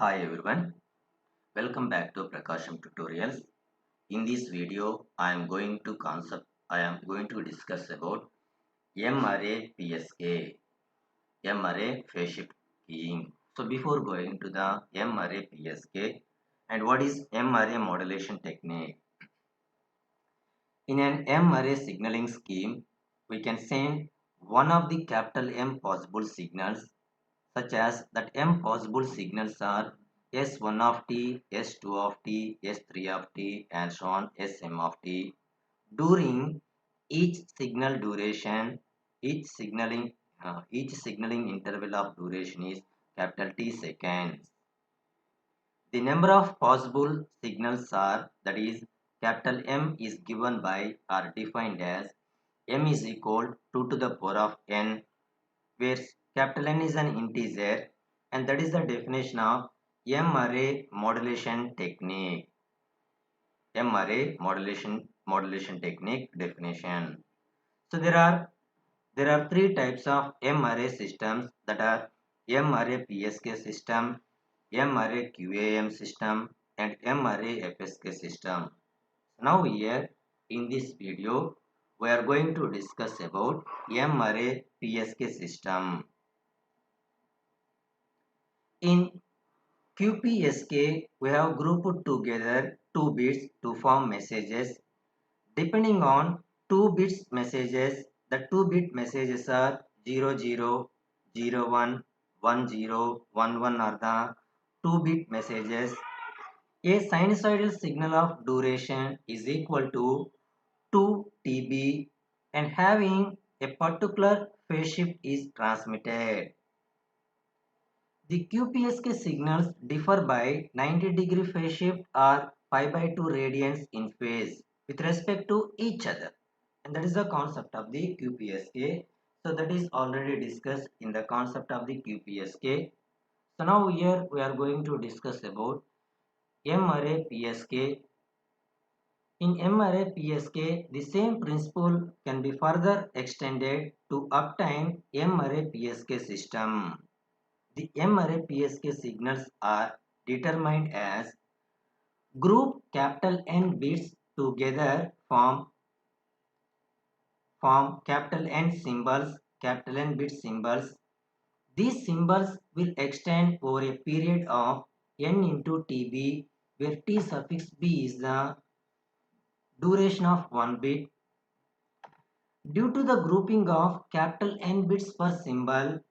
Hi everyone, welcome back to Prakasham Tutorials. In this video, I am going to discuss about M-array PSK, M-array phase shift keying. So before going to the M-array PSK and what is M-array modulation technique? In an M-array signaling scheme, we can send one of the capital M possible signals such as that M possible signals are S1 of t, S2 of t, S3 of t and so on Sm of t. During each signal duration, each signaling interval of duration is capital T seconds. The number of possible signals are that is capital M is given by or defined as M is equal 2 to the power of n, where capital N is an integer, and that is the definition of M-array modulation technique. M-array modulation technique definition. So there are three types of M-array systems, that are M-array PSK system, M-array QAM system and M-array FSK system. Now here in this video we are going to discuss about M-array PSK system. In QPSK, we have grouped together 2 bits to form messages. Depending on 2 bits messages, the 2-bit messages are 00, 01, 10, 11 are the 2-bit messages. A sinusoidal signal of duration is equal to 2 TB and having a particular phase shift is transmitted. The QPSK signals differ by 90-degree phase shift or pi by 2 radians in phase with respect to each other. And that is the concept of the QPSK. So that is already discussed in the concept of the QPSK. So now here we are going to discuss about M-array PSK. In M-array PSK, the same principle can be further extended to obtain M-array PSK system. The M-array PSK signals are determined as group capital N bits together form capital N symbols, capital N bit symbols. These symbols will extend over a period of n into Tb, where T suffix b is the duration of one bit. Due to the grouping of capital N bits per symbol,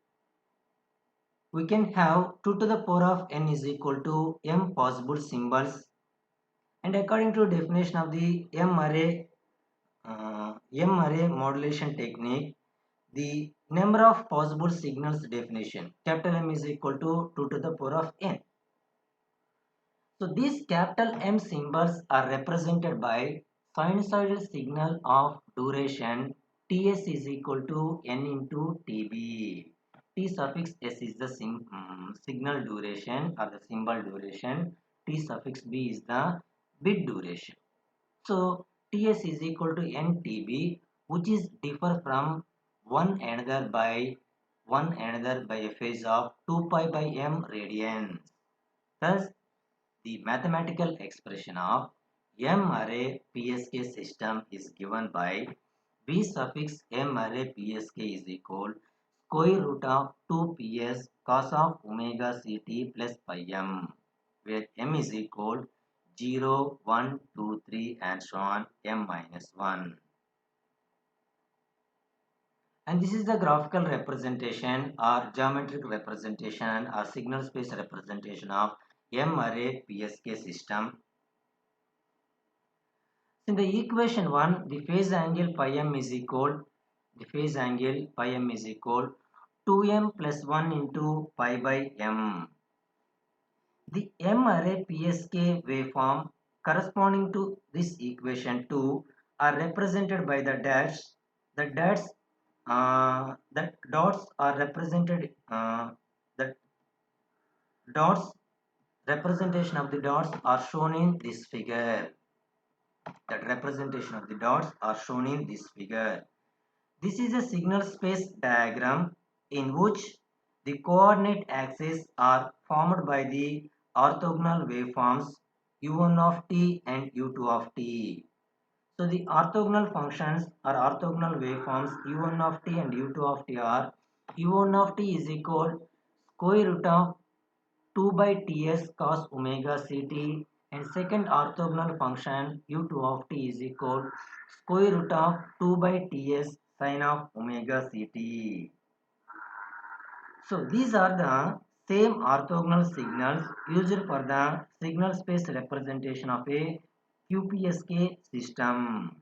we can have 2 to the power of n is equal to m possible symbols, and according to definition of the M-array modulation technique, the number of possible signals definition, capital M is equal to 2 to the power of n. So these capital M symbols are represented by sinusoidal signal of duration Ts is equal to n into Tb. T suffix s is the signal duration or the symbol duration. T suffix b is the bit duration. So Ts is equal to NTB, which is differ from one another by a phase of 2 pi by m radians. Thus, the mathematical expression of M-array PSK system is given by V suffix M-array PSK is equal square root of 2 ps cos of omega ct plus pi m, where m is equal 0, 1, 2, 3 and so on m minus 1. And this is the graphical representation or geometric representation or signal space representation of M-array PSK system. In the equation 1, the phase angle pi m is equal 2m plus 1 into pi by m. The M-array PSK waveform corresponding to this equation 2 are represented by the dots. The dots are represented. The dots representation of the dots are shown in this figure. That representation of the dots are shown in this figure. This is a signal space diagram in which the coordinate axes are formed by the orthogonal waveforms u1 of t and u2 of t. So the orthogonal functions or orthogonal waveforms u1 of t and u2 of t are u1 of t is equal square root of 2 by ts cos omega ct, and second orthogonal function u2 of t is equal square root of 2 by ts sin of omega ct. So these are the same orthogonal signals used for the signal space representation of a QPSK system.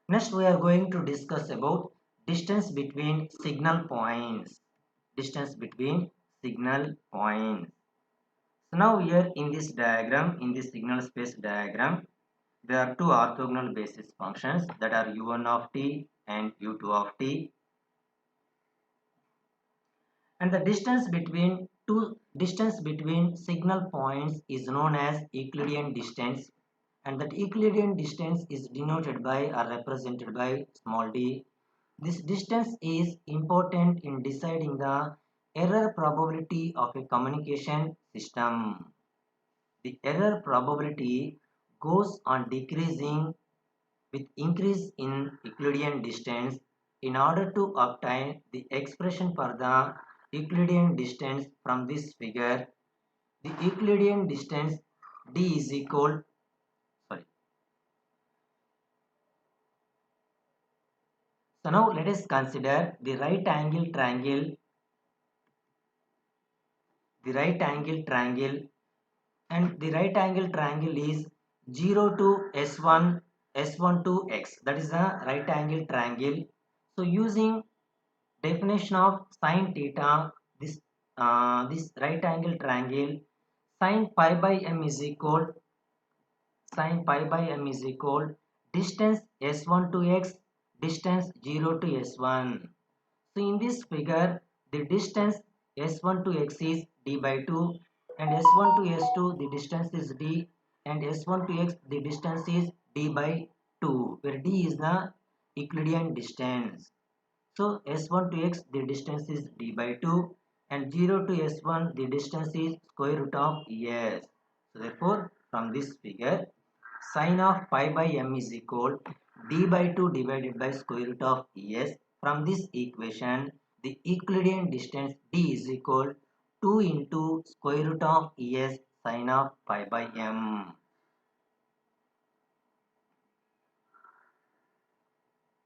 Next we are going to discuss about distance between signal points. Distance between signal points. So now here in this diagram, in this signal space diagram, there are two orthogonal basis functions that are u1 of t and u2 of t, and the distance between signal points is known as Euclidean distance, and that Euclidean distance is denoted by or represented by small d. This distance is important in deciding the error probability of a communication system. The error probability goes on decreasing with increase in Euclidean distance. In order to obtain the expression for the Euclidean distance from this figure, the Euclidean distance d is equal, sorry. So now let us consider the right angle triangle, and the right angle triangle is 0 to S1, S1 to X. That is the right angle triangle. So using definition of sine theta, this right angle triangle, sine pi by m is equal, sine pi by m is equal distance s1 to x, distance 0 to s1. So in this figure, the distance s1 to x is d by 2, and s1 to s2 the distance is d, and s1 to x the distance is d by 2, where d is the Euclidean distance. So s1 to x the distance is d by 2, and 0 to s1 the distance is square root of s. So therefore from this figure, sine of pi by m is equal d by 2 divided by square root of s. From this equation, the Euclidean distance d is equal 2 into square root of s sine of pi by m.